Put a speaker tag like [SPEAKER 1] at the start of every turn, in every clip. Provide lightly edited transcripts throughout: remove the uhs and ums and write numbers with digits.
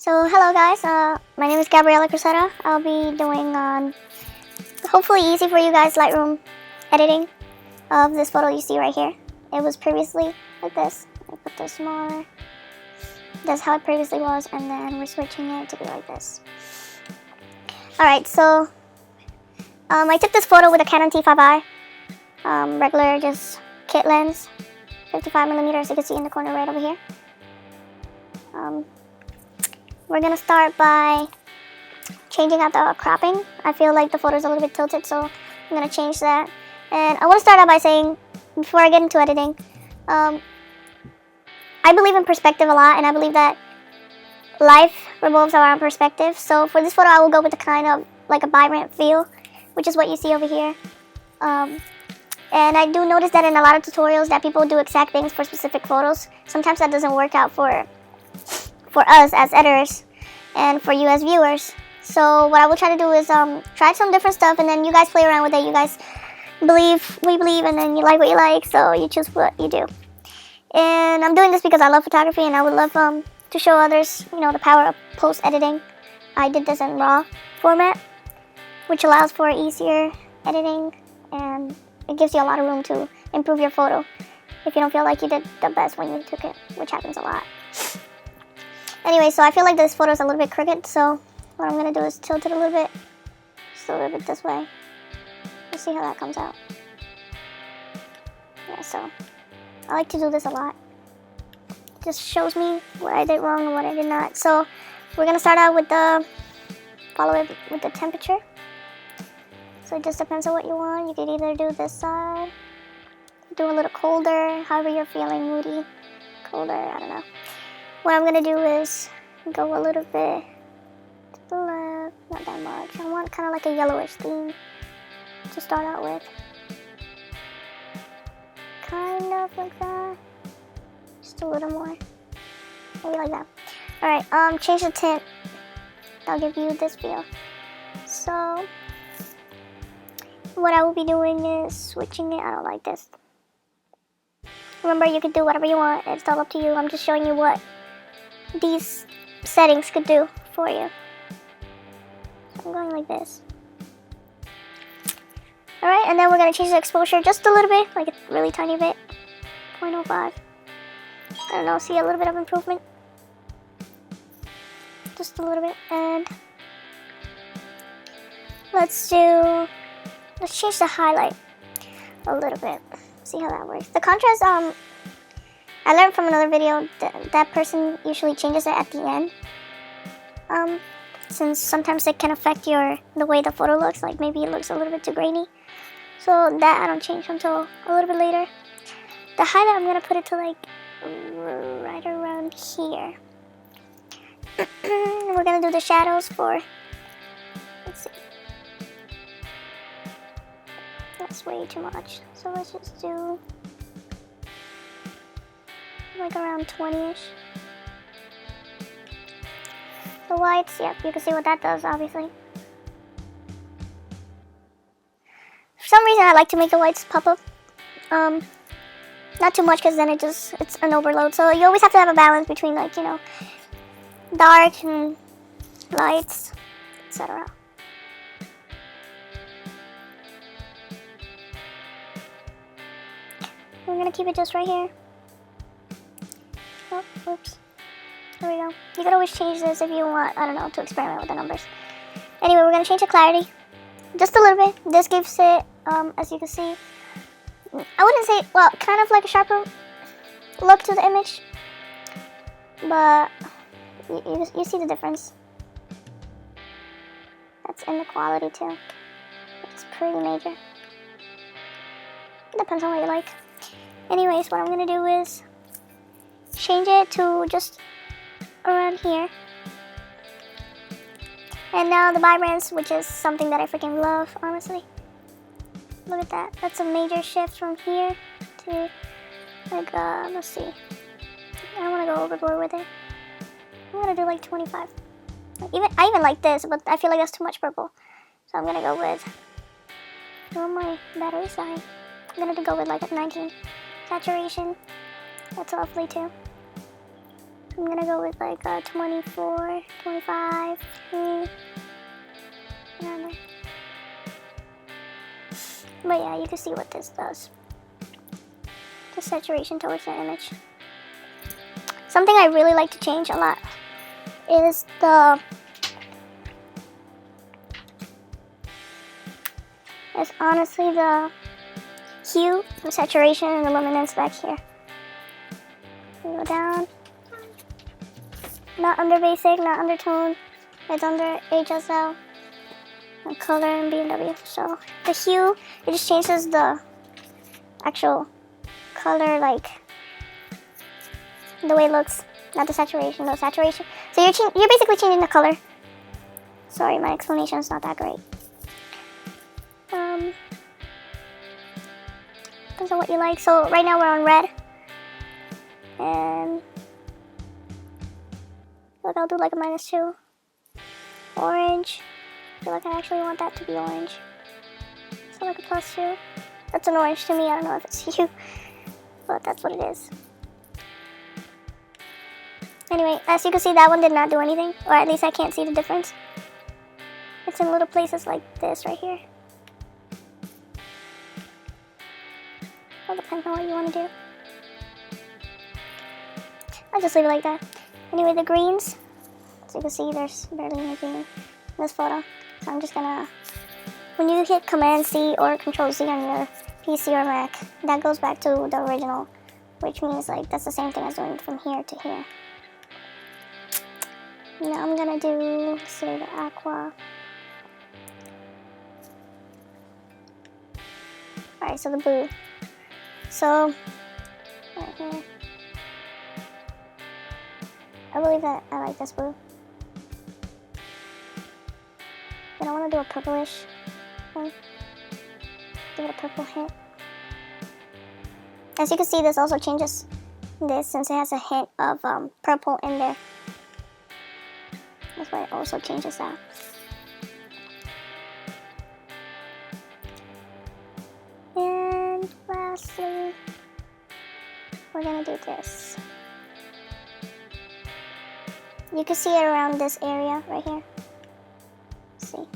[SPEAKER 1] So hello guys, my name is Gabriela Cruzetta. I'll be doing hopefully easy for you guys Lightroom editing of this photo you see right here. It was previously like this. I put this smaller. That's how it previously was, and then we're switching it to be like this. Alright, so I took this photo with a Canon T5i, regular just kit lens, 55mm, as you can see in the corner right over here. We're gonna start by changing out the cropping. I feel like the photo is a little bit tilted, so I'm gonna change that. And I want to start out by saying, before I get into editing, I believe in perspective a lot, and I believe that life revolves around perspective. So for this photo, I will go with the kind of like a vibrant feel, which is what you see over here. And I do notice that in a lot of tutorials that people do exact things for specific photos. Sometimes that doesn't work out for us as editors and for you as viewers. So what I will try to do is try some different stuff, and then you guys play around with it. You guys believe, we believe, and then you like what you like, so you choose what you do. And I'm doing this because I love photography, and I would love to show others, you know, the power of post-editing. I did this in RAW format, which allows for easier editing, and it gives you a lot of room to improve your photo if you don't feel like you did the best when you took it, which happens a lot. Anyway, so I feel like this photo is a little bit crooked, so what I'm going to do is tilt it a little bit, just a little bit this way. Let's see how that comes out. Yeah, so I like to do this a lot. It just shows me what I did wrong and what I did not. So we're going to start out with follow it with the temperature. So it just depends on what you want. You could either do this side, do a little colder, however you're feeling, moody, colder, I don't know. What I'm going to do is go a little bit to the left, not that much. I want kind of like a yellowish theme to start out with. Kind of like that. Just a little more. Maybe like that. Alright, change the tint. I'll give you this feel. So, what I will be doing is switching it. I don't like this. Remember, you can do whatever you want. It's all up to you. I'm just showing you what these settings could do for you. So I'm going like this. Alright, and then we're going to change the exposure just a little bit, like a really tiny bit. 0.05. I don't know, see a little bit of improvement. Just a little bit. And let's change the highlight a little bit. See how that works. The contrast, I learned from another video that person usually changes it at the end. Since sometimes it can affect the way the photo looks, like maybe it looks a little bit too grainy. So that I don't change until a little bit later. The highlight, I'm gonna put it to like right around here. We're gonna do the shadows for, let's see. That's way too much. So let's just do like around 20-ish. The whites, yep, you can see what that does, obviously. For some reason, I like to make the whites pop up. Not too much, because then it's an overload. So you always have to have a balance between, like, you know, dark and lights, etc. We're gonna keep it just right here. Oh, oops. There we go. You could always change this if you want, I don't know, to experiment with the numbers. Anyway, we're gonna change the clarity just a little bit. This gives it, as you can see, I wouldn't say, well, kind of like a sharper look to the image, but you see the difference. That's in the quality too. It's pretty major. It depends on what you like. Anyways, what I'm gonna do is change it to just around here. And now the vibrance, which is something that I freaking love, honestly. Look at that. That's a major shift from here to, like, let's see. I don't want to go overboard with it. I'm gonna do like 25. I even like this, but I feel like that's too much purple. So I'm gonna go with, on my battery side, I'm gonna go with like a 19 saturation. That's lovely too. I'm gonna go with like 24, 25, around there. But yeah, you can see what this does. The saturation towards the image. Something I really like to change a lot is honestly the hue, the saturation, and the luminance back here. Go down. Not under basic, not undertone. It's under HSL. And color and BMW. So the hue, it just changes the actual color, like the way it looks. Not the saturation, no saturation. So you're basically changing the color. Sorry, my explanation is not that great. Depends on what you like. So right now we're on red. And look, I'll do like a -2. Orange. I feel like I actually want that to be orange. So like a +2. That's an orange to me. I don't know if it's you, but that's what it is. Anyway, as you can see, that one did not do anything, or at least I can't see the difference. It's in little places like this right here. All depends on what you want to do. I'll just leave it like that. Anyway, the greens, as you can see, there's barely any green in this photo. So I'm just gonna, when you hit Command-C or Control-Z on your PC or Mac, that goes back to the original, which means like that's the same thing as doing from here to here. Now I'm gonna do, say, the aqua. Alright, so the blue. So, right here. I believe that I like this blue. Then I want to do a purplish thing. Give it a purple hint. As you can see, this also changes this since it has a hint of purple in there. That's why it also changes that. And lastly, we're gonna do this. You can see it around this area right here. Let's see.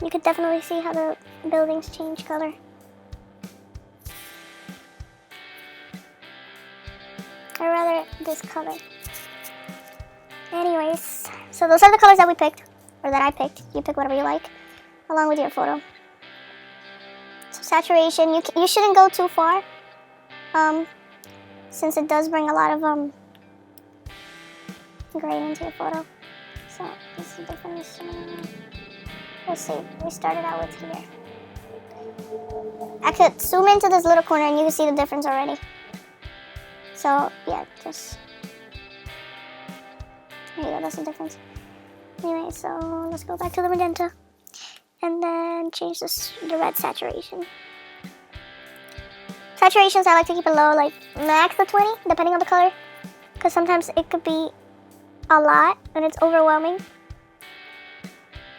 [SPEAKER 1] You could definitely see how the buildings change color. Or rather, this color. Anyways, so those are the colors that we picked, or that I picked. You pick whatever you like, along with your photo. So saturation, you shouldn't go too far, since it does bring a lot of gray into your photo. So this is the difference. Let's see. We started out with here. I could zoom into this little corner, and you can see the difference already. So yeah, just there you go. That's the difference. Anyway, so let's go back to the magenta, and then change the red saturation. Saturations, I like to keep it low, like max the 20, depending on the color, because sometimes it could be a lot and it's overwhelming.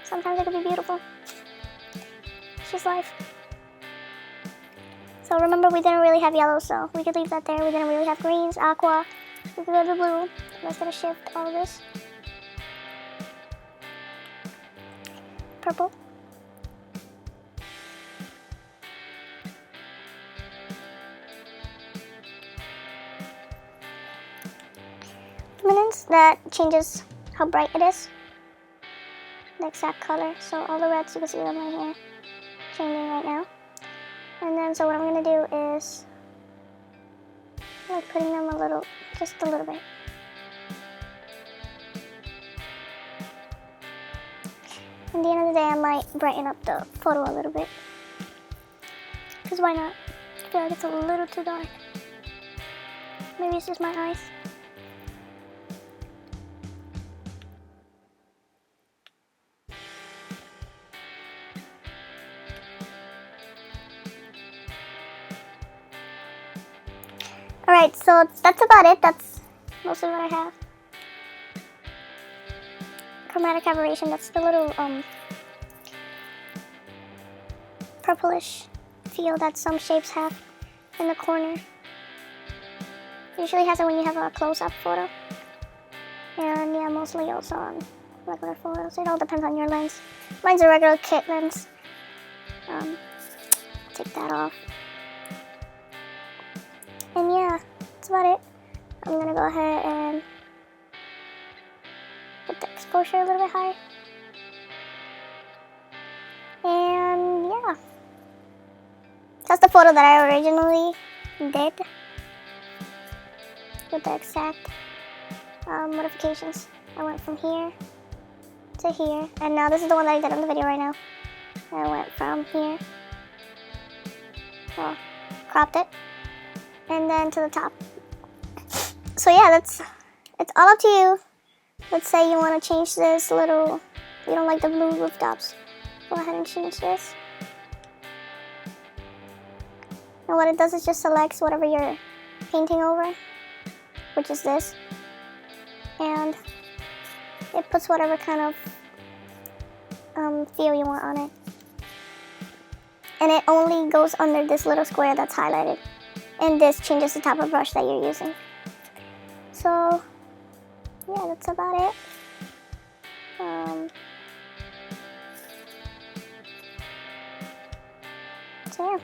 [SPEAKER 1] Sometimes it could be beautiful. It's just life. So remember, we didn't really have yellow, so we could leave that there. We didn't really have greens, aqua. We could go to blue. Let's gonna shift all of this. Purple. Luminance, that changes how bright it is. The exact color. So all the reds, you can see them right here, changing right now. And then, so what I'm gonna do is like putting them a little, just a little bit. At the end of the day, I might brighten up the photo a little bit. Because why not? I feel like it's a little too dark. Maybe it's just my eyes. Alright, so that's about it. That's mostly what I have. Chromatic aberration, that's the little purplish feel that some shapes have in the corner. Usually has it when you have a close-up photo. And yeah, mostly also on regular photos. It all depends on your lens. Mine's a regular kit lens. Take that off. And yeah, that's about it. I'm gonna go ahead and put the exposure a little bit higher. And yeah, that's the photo that I originally did with the exact modifications. I went from here to here, and now this is the one that I did on the video right now. I went from here, well, cropped it, and then to the top. So yeah, it's all up to you. Let's say you want to change this little, you don't like the blue rooftops, go ahead and change this. And what it does is just selects whatever you're painting over, which is this, and it puts whatever kind of feel you want on it. And it only goes under this little square that's highlighted, and this changes the type of brush that you're using. So yeah, that's about it. So yeah.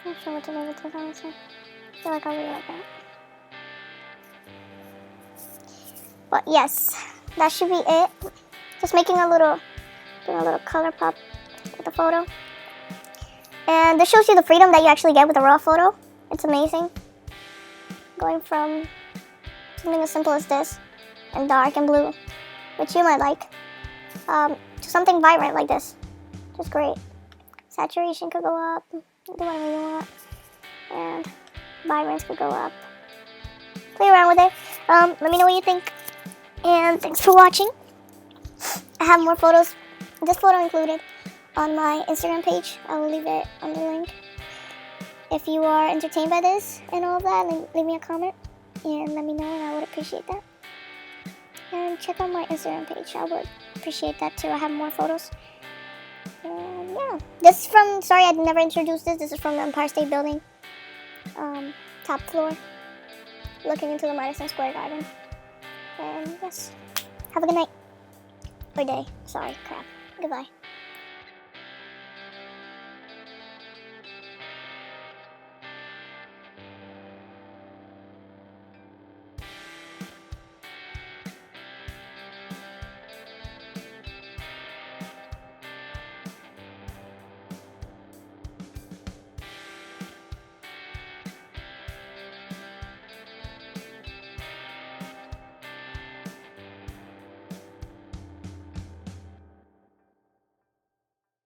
[SPEAKER 1] I'm not sure what to do with this, honestly. I feel like I'll leave it like that. But yes, that should be it. Just doing a little color pop with the photo. And this shows you the freedom that you actually get with a raw photo. It's amazing. Going from something as simple as this, and dark and blue, which you might like, to something vibrant like this. Just great. Saturation could go up, do whatever you want, and vibrance could go up. Play around with it. Let me know what you think, and thanks for watching. I have more photos, this photo included, on my Instagram page. I will leave it on the link. If you are entertained by this and all of that, leave me a comment and let me know, and I would appreciate that. And check out my Instagram page. I would appreciate that too. I have more photos. And yeah, this is from, sorry I never introduced this. This is from the Empire State Building, top floor, looking into the Madison Square Garden. And yes, have a good night, or day. Sorry, crap. Goodbye.